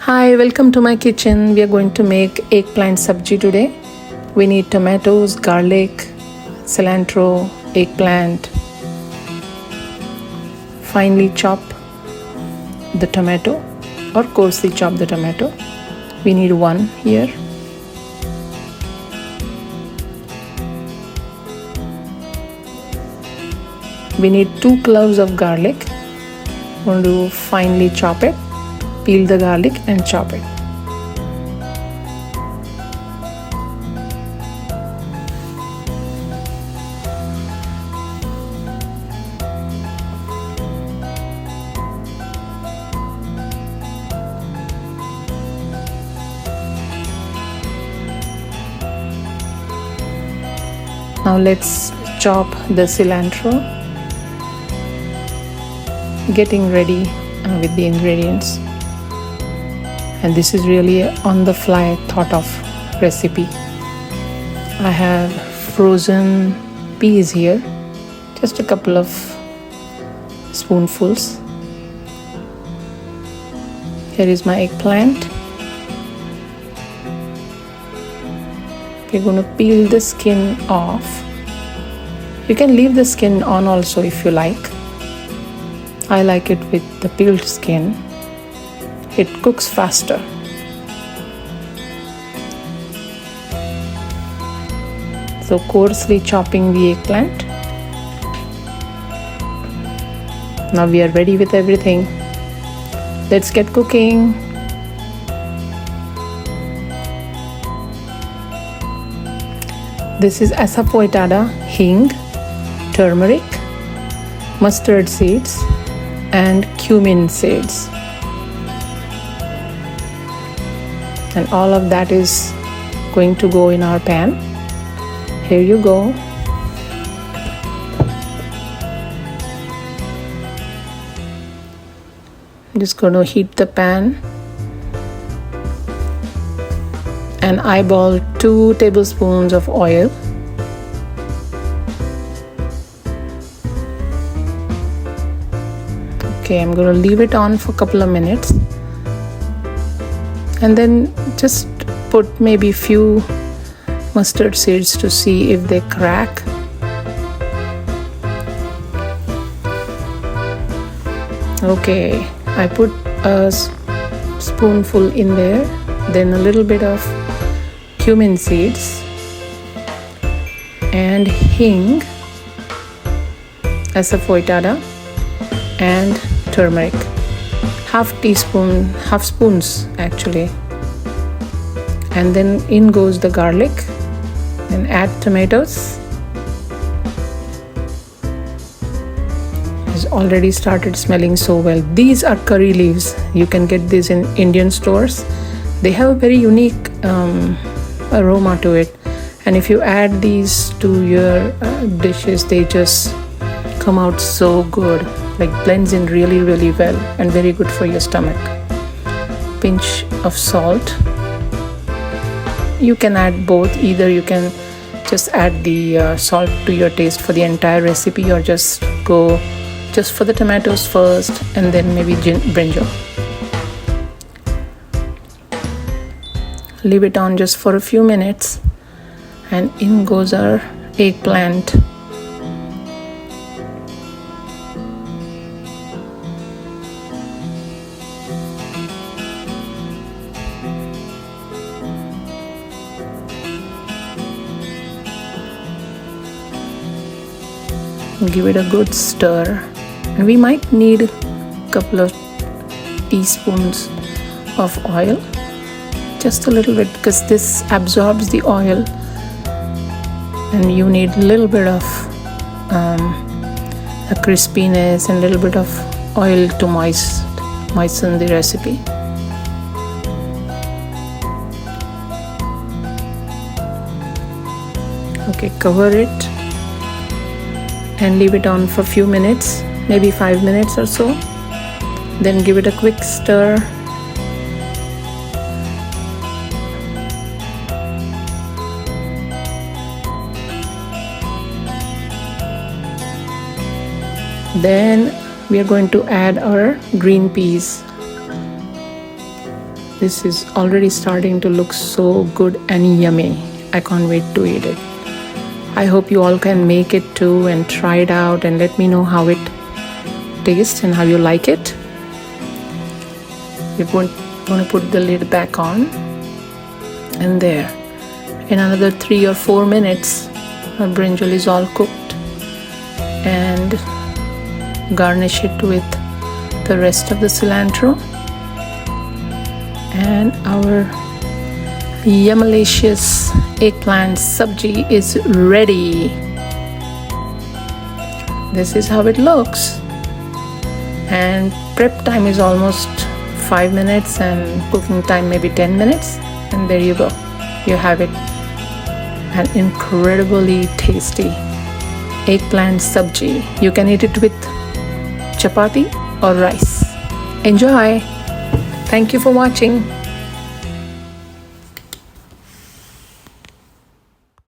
Hi, welcome to my kitchen. We are going to make eggplant sabzi today. We need tomatoes, garlic, cilantro, eggplant. Finely chop the tomato or coarsely chop the tomato. We need one here. We need 2 cloves of garlic. I'm going to finely chop it. Peel the garlic and chop it. Now let's chop the cilantro. Getting ready with the ingredients. And this is really on the fly thought of recipe. I have frozen peas here, just a couple of spoonfuls. Here is my eggplant. We're going to peel the skin off. You can leave the skin on also if you like. I like it with the peeled skin. It cooks faster. So coarsely chopping the eggplant. Now we are ready with everything. Let's get cooking. This is asafoetida, hing, turmeric, mustard seeds, and cumin seeds. And all of that is going to go in our pan. Here you go. I'm just going to heat the pan and eyeball 2 tablespoons of oil. Okay, I'm going to leave it on for a couple of minutes. And then just put maybe few mustard seeds to see if they crack. Okay, I put a spoonful in there, then a little bit of cumin seeds and hing, asafoetida, and turmeric. Half spoons actually. And then in goes the garlic. Then add tomatoes. It's already started smelling so well. These are curry leaves. You can get these in Indian stores. They have a very unique aroma to it. And if you add these to your dishes, they just come out so good. Like blends in really, really well and very good for your stomach. Pinch of salt. You can add both. Either you can just add the salt to your taste for the entire recipe, or just go just for the tomatoes first and then maybe brinjal. Leave it on just for a few minutes and in goes our eggplant. Give it a good stir, and we might need a couple of teaspoons of oil, just a little bit, because this absorbs the oil and you need a little bit of a crispiness and a little bit of oil to moisten the recipe. Okay, cover it and leave it on for a few minutes, maybe 5 minutes or so. Then give it a quick stir. Then we are going to add our green peas. This is already starting to look so good and yummy. I can't wait to eat it. I hope you all can make it too and try it out and let me know how it tastes and how you like it. We're going to put the lid back on, and there, in another 3 or 4 minutes, our brinjal is all cooked, and garnish it with the rest of the cilantro, and our yummalicious eggplant sabzi is ready. This is how it looks, and prep time is almost 5 minutes and cooking time maybe 10 minutes, and there you go, you have it, an incredibly tasty eggplant sabzi. You can eat it with chapati or rice. Enjoy. Thank you for watching.